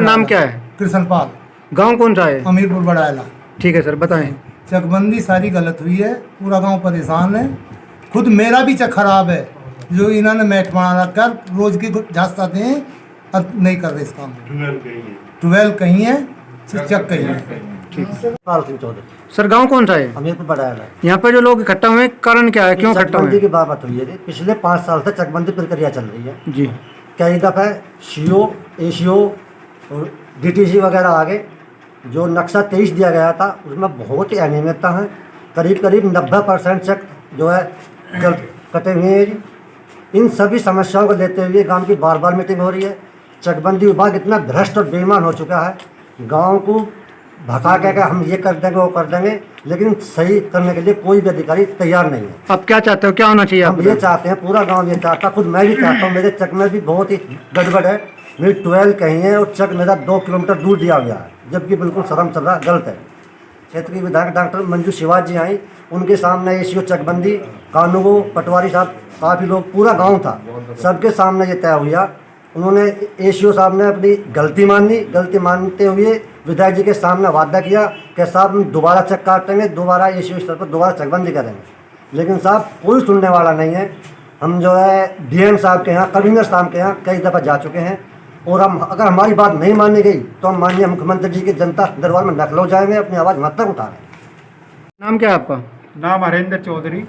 नाम क्या है? कृष्णपाल। गांव कौन सा है? अमीरपुर बड़ायला। ठीक है सर, बताएं। चकबंदी सारी गलत हुई है, पूरा गांव परेशान है। खुद मेरा भी चक खराब है, जो इन्होंने मैट मार कर रोज की झांस आते हैं और नहीं कर रहे इस काम। 12 कहीं है, चक कहीं है। पाल सिंह चौधरी। सर गांव कौन सा है? हमीरपुर बड़ायला। यहाँ पे जो लोग इकट्ठा हुए हैं, कारण क्या है, क्यों इकट्ठा हुए चकबंदी की हैं? बात हुई है। पिछले 5 साल से चकबंदी प्रक्रिया चल रही है जी। कई दफ़े सीओ, एसीओ और डीटीसी वगैरह आगे। जो नक्शा 23 दिया गया था उसमें बहुत ही अनियमितता है। करीब 90% चक जो है कटे हुए हैं जी। इन सभी समस्याओं को लेते हुए गांव की बार बार मीटिंग हो रही है। चकबंदी विभाग इतना भ्रष्ट और बेईमान हो चुका है, गांव को भगा के हम ये कर देंगे वो कर देंगे, लेकिन सही करने के लिए कोई भी अधिकारी तैयार नहीं है। अब क्या चाहते हो, क्या होना चाहिए? हम ये चाहते हैं, पूरा गांव ये चाहता है, खुद मैं भी चाहता हूँ। मेरे चक में भी बहुत ही गड़बड़ है। मेरी 12 कहीं है और चक मेरा 2 किलोमीटर दूर दिया गया है, जबकि बिल्कुल शर्मसार गलत है। क्षेत्र की विधायक डॉक्टर मंजू शिवाजी आई, उनके सामने एसीओ चकबंदी, कानूगो, पटवारी साहब, काफ़ी लोग, पूरा गाँव था, सबके सामने ये तय हुआ। उन्होंने एसीओ साहब ने अपनी गलती मानी। गलती मानते हुए विधायक जी के सामने वादा किया कि साहब हम दोबारा चक काटेंगे, दोबारा एसीओ स्तर पर दोबारा चकबंदी करेंगे। लेकिन साहब कोई सुनने वाला नहीं है। हम जो है डीएम साहब के यहाँ, कमिश्नर साहब के यहाँ कई दफ़ा जा चुके हैं, और हम अगर हमारी बात नहीं मानी गई तो हम माननीय मुख्यमंत्री जी के जनता दरबार में लखनऊ जाएंगे, अपनी आवाज़ मत तक उठाएंगे। नाम क्या है आपका? नाम हरेंद्र चौधरी,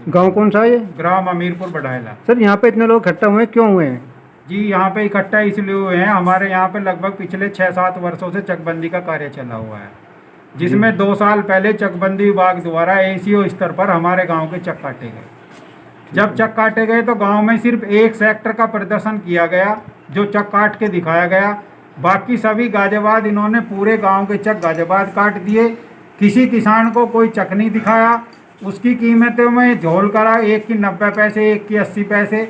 गांव कौन सा है ये? ग्राम अमीरपुर बड़ायला। सर यहाँ पे इतने लोग इकट्ठा हुए हैं, क्यों हुए हैं? जी, यहाँ पे इकट्ठा इसलिए हुए हैं, हमारे यहाँ पे लगभग पिछले 6-7 वर्षों से चकबंदी का कार्य चला हुआ है, जिसमें 2 साल पहले चकबंदी विभाग द्वारा एसीओ स्तर पर हमारे गांव के चक काटे गए। जब चक काटे गए तो गांव में सिर्फ एक सेक्टर का प्रदर्शन किया गया, जो चक काट के दिखाया गया। बाकी सभी गाजियाबाद, इन्होंने पूरे गांव के चक गाजियाबाद काट दिए। किसी किसान को कोई चक नहीं दिखाया। उसकी कीमतों में झोल करा, एक की 90 पैसे, एक की 80 पैसे।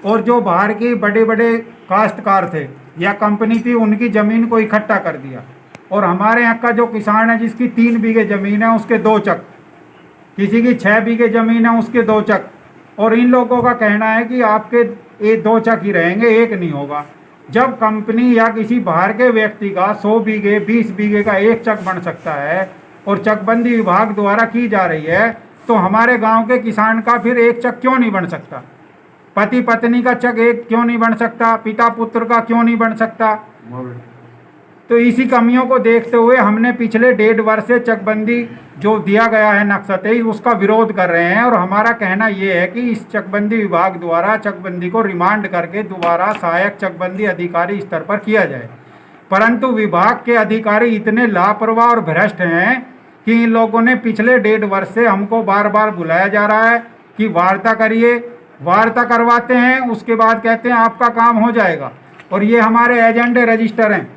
और जो बाहर के बड़े बड़े काश्तकार थे या कंपनी थी, उनकी ज़मीन को इकट्ठा कर दिया। और हमारे यहाँ का जो किसान है, जिसकी 3 बीघे ज़मीन है, उसके 2 चक, किसी की 6 बीघे ज़मीन है, उसके 2 चक। और इन लोगों का कहना है कि आपके ये 2 चक ही रहेंगे, एक नहीं होगा। जब कंपनी या किसी बाहर के व्यक्ति का 100 बीघे, 20 बीघे का एक चक बन सकता है और चकबंदी विभाग द्वारा की जा रही है, तो हमारे गांव के किसान का फिर एक चक क्यों नहीं बन सकता? पति पत्नी का चक एक क्यों नहीं बन सकता? पिता पुत्र का क्यों नहीं बन सकता? तो इसी कमियों को देखते हुए हमने पिछले 1.5 वर्ष से चकबंदी जो दिया गया है नक्शा 23, उसका विरोध कर रहे हैं। और हमारा कहना ये है कि इस चकबंदी विभाग द्वारा चकबंदी को रिमांड करके दोबारा सहायक चकबंदी अधिकारी स्तर पर किया जाए। परंतु विभाग के अधिकारी इतने लापरवाह और भ्रष्ट हैं कि इन लोगों ने पिछले 1.5 वर्ष से हमको बार बार बुलाया जा रहा है कि वार्ता करिए। वार्ता करवाते हैं, उसके बाद कहते हैं आपका काम हो जाएगा। और ये हमारे एजेंडे रजिस्टर हैं,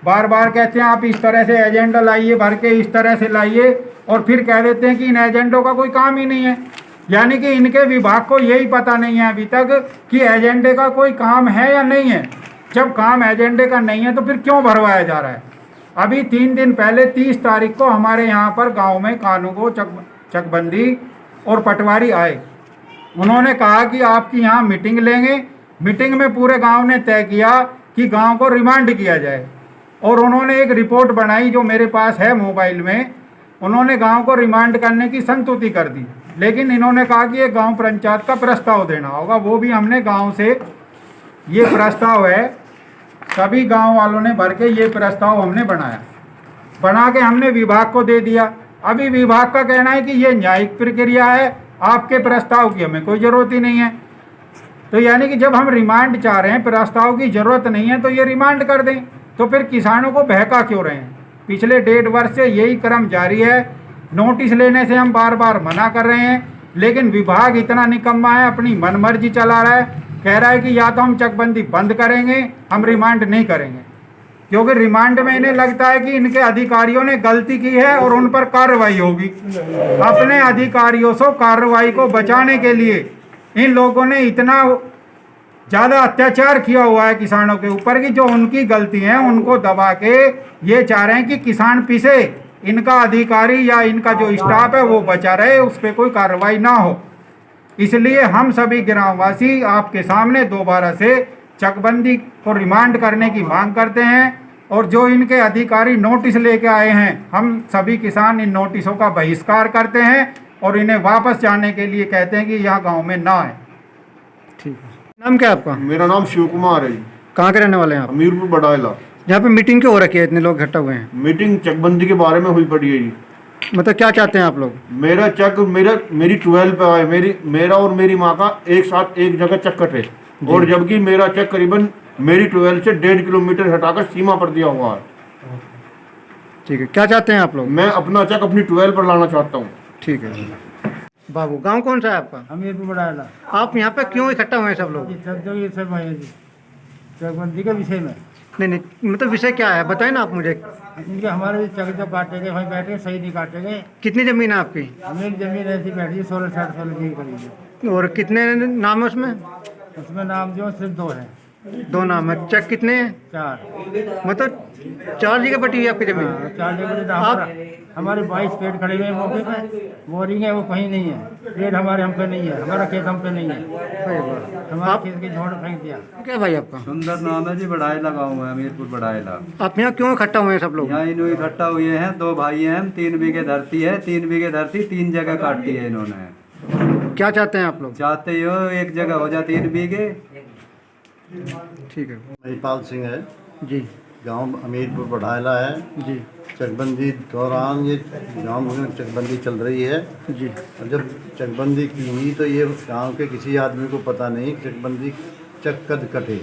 बार बार कहते हैं आप इस तरह से एजेंडा लाइए, भर के इस तरह से लाइए, और फिर कह देते हैं कि इन एजेंडों का कोई काम ही नहीं है। यानी कि इनके विभाग को यही पता नहीं है अभी तक कि एजेंडे का कोई काम है या नहीं है। जब काम एजेंडे का नहीं है तो फिर क्यों भरवाया जा रहा है? अभी 3 दिन पहले 30 तारीख को हमारे यहाँ पर गाँव में कानूगो, चकबंदी और पटवारी आए। उन्होंने कहा कि आपकी यहाँ मीटिंग लेंगे। मीटिंग में पूरे गांव ने तय किया कि गांव को रिमांड किया जाए, और उन्होंने एक रिपोर्ट बनाई जो मेरे पास है मोबाइल में। उन्होंने गांव को रिमांड करने की संस्तुति कर दी, लेकिन इन्होंने कहा कि ये गांव पंचायत का प्रस्ताव देना होगा। वो भी हमने गांव से, ये प्रस्ताव है, सभी गांव वालों ने भर के ये प्रस्ताव हमने बना के हमने विभाग को दे दिया। अभी विभाग का कहना है कि ये न्यायिक प्रक्रिया है, आपके प्रस्ताव की हमें कोई ज़रूरत ही नहीं है। तो यानी कि जब हम रिमांड चाह रहे हैं, प्रस्ताव की ज़रूरत नहीं है, तो ये रिमांड कर दें। तो फिर किसानों को बहका क्यों रहे हैं? पिछले 1.5 वर्ष से यही क्रम जारी है। नोटिस लेने से हम बार बार मना कर रहे हैं, लेकिन विभाग इतना निकम्मा है, अपनी मनमर्जी चला रहा है। कह रहा है कि या तो हम चकबंदी बंद करेंगे, हम रिमांड नहीं करेंगे, क्योंकि रिमांड में इन्हें लगता है कि इनके अधिकारियों ने गलती की है और उन पर कार्रवाई होगी। अपने अधिकारियों से कार्रवाई को बचाने के लिए इन लोगों ने इतना ज़्यादा अत्याचार किया हुआ है किसानों के ऊपर कि जो उनकी गलती है उनको दबा के ये चाह रहे हैं कि किसान पिसे, इनका अधिकारी या इनका जो स्टाफ है वो बचा रहे, उस पर कोई कार्रवाई ना हो। इसलिए हम सभी ग्रामवासी आपके सामने दोबारा से चकबंदी को रिमांड करने की मांग करते हैं। और जो इनके अधिकारी नोटिस लेके आए हैं, हम सभी किसान इन नोटिसों का बहिष्कार करते हैं और इन्हें वापस जाने के लिए कहते हैं कि यहाँ गांव में ना आए। ठीक है। नाम क्या है आपका? मेरा नाम शिव कुमार है जी, कहाँ के रहने वाले हैं आप? हमीरपुर बड़ाइला। यहाँ पे मीटिंग क्यों हो रखी है, इतने लोग इकट्ठा हुए हैं? मीटिंग चकबंदी के बारे में हुई पड़ी है जी। मतलब क्या चाहते हैं आप लोग? मेरी 12 पे आए, मेरा और मेरी माँ का एक साथ एक जगह चक कटे, और जबकि मेरा चक करीबन मेरी 12 से 1.5 किलोमीटर हटाकर सीमा पर दिया हुआ है। ठीक है, क्या चाहते हैं आप लोग? मैं अपना चक अपनी 12 पर लाना चाहता हूँ। ठीक है। बाबू, गांव कौन सा है आपका? हमीरपुर बड़ाला। आप यहाँ पे क्यों इकट्ठा हुए हैं सब लोग? ये सब है जी, चकबंदी के विषय में। नहीं, मतलब विषय क्या है, बताए ना आप मुझे। इनके हमारे चक जो काटे गए, वहीं बैठे सही नहीं काटे गए। कितनी जमीन है आपकी? हमें जमीन ऐसी बैठी है 16-60 की करीब। और कितने नाम है उसमें? उसमें नाम जो सिर्फ 2 है। 2 नाम है। चक कितने हैं? 4। मतलब 4 जगह बटी हुई है आपकी जमीन? 4 जगह हमारे 22 पेड़ खड़े हुए हैं मौके पे। बोरिंग है वो कहीं नहीं है, पेड़ हमारे हम पे नहीं है, हमारा खेत हम पे नहीं है। हमारे खेत के झोड़ फेंक दिया। क्या भाई आपका? सुंदर नाम है जी, बड़ाइला गाँव है, हमीरपुर बड़ाइला। आप यहाँ क्यों इकट्ठा हुए हैं सब लोग? यहाँ इन्होंने इकट्ठा हुए हैं, 2 भाई हैं, 3 बीघे धरती है, 3 बीघे धरती 3 जगह काटी है इन्होंने। क्या चाहते हैं आप लोग? चाहते हो एक जगह हो जाए 3 बीघे। ठीक है महिपाल सिंह है, जी गांव हमीरपुर बढ़ायला है जी चकबंदी दौरान ये गांव में चकबंदी चल रही है। जी। और जब चकबंदी की हुई तो ये गांव के किसी आदमी को पता नहीं चकबंदी चक कद कटे,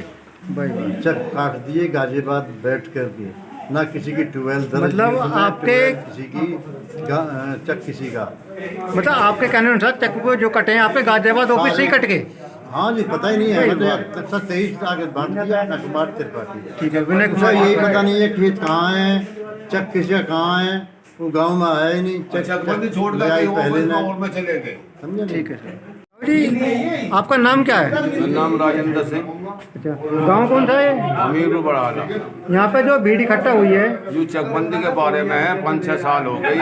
भाई चक काट दिए गाजियाबाद बैठ कर के, ना किसी की 12 दर्ज मतलब की, ना आपके 12 किसी की चक किसी का। मतलब आपके कहने अनुसार चक को जो कटे हैं आपके गाजियाबाद ऑफिस से ही कट गए? हाँ जी, पता ही नहीं है, मतलब 23 आगे बांट दिया, नकबाट त्रिपाठी। ठीक है। विनय उसका कुमार, यही पता नहीं है खेत कहाँ है, चक किसका कहाँ है, वो गांव में आया ही नहीं। चकबंदी छोड़ कर पहले में चले गए, समझे? ठीक है सर। जी, आपका नाम क्या है? नाम राजेंद्र सिंह, अच्छा, गांव कौन सा है? हमीरपुर बड़ाइला। यहाँ पे जो भीड़ इकट्ठा हुई है, जो चकबंदी के बारे में है 5-6 साल हो गई,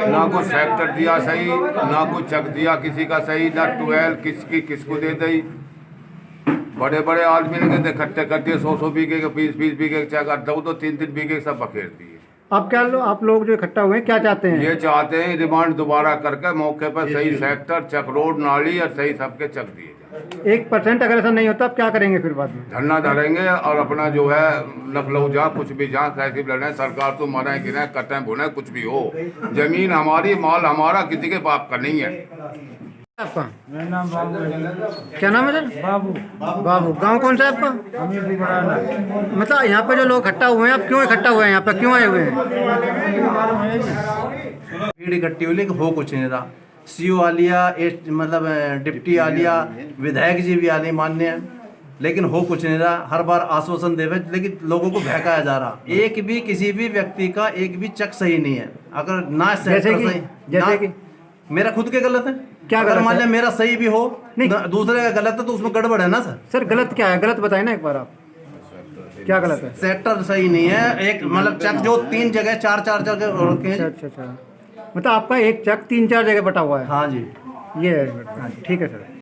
ना कोई सेक्टर दिया सही, ना कोई चक दिया किसी का सही, ना 12 किसको दे दी। बड़े बड़े आदमी ने इकट्ठे कर दिए, 100 बीघे के 20 बीघे के चक, 2-2, 3-3 बीघे सब बखेर दिए। आप आप लोग जो इकट्ठा हुए हैं क्या चाहते हैं? ये चाहते हैं रिमांड दोबारा करके मौके पर सही सेक्टर, चक, रोड, नाली और सही सबके चक दिए जाए। 1% अगर ऐसा नहीं होता आप क्या करेंगे फिर बाद में? धरना धरेंगे और अपना जो है लखनऊ जहाँ कुछ भी जहाँ कैसे भी लड़े, सरकार तो मरे गिरे कटें भुने कुछ भी हो, जमीन हमारी, माल हमारा, किसी के बाप का नहीं है। आपका मेरा नाम बाबू है। क्या नाम है सर? बाबू। बाबू, गांव कौन सा है आपका? हमीरपुर बड़ाला। मतलब यहाँ पे जो लोग इकट्ठा हुए हैं, आप क्यों इकट्ठा हुए हैं यहाँ पे, क्यों आए हुए हैं? भीड़ इकट्ठी हुई लेकिन हो कुछ नहीं रहा। सीओ आ लिया, मतलब डिप्टी आ लिया, विधायक जी भी आ लिए मान्य, लेकिन हो कुछ नहीं रहा। हर बार आश्वासन देवे लेकिन लोगों को बहकाया जा रहा। एक भी किसी भी व्यक्ति का एक भी चक सही नहीं है। अगर ना जैसे कि मेरा खुद के गलत है, क्या अगर गलत मान लिया है? मेरा सही भी हो, नहीं। दूसरे का गलत है तो उसमें गड़बड़ है ना सर। सर गलत क्या है, गलत बताए ना एक बार आप, क्या गलत है? सेक्टर सही नहीं है, एक मतलब चक जो 3 जगह 4-4 जगह रखे हैं। अच्छा। मतलब आपका एक चक 3-4 जगह बटा हुआ है? हाँ जी। ये है, ठीक है सर।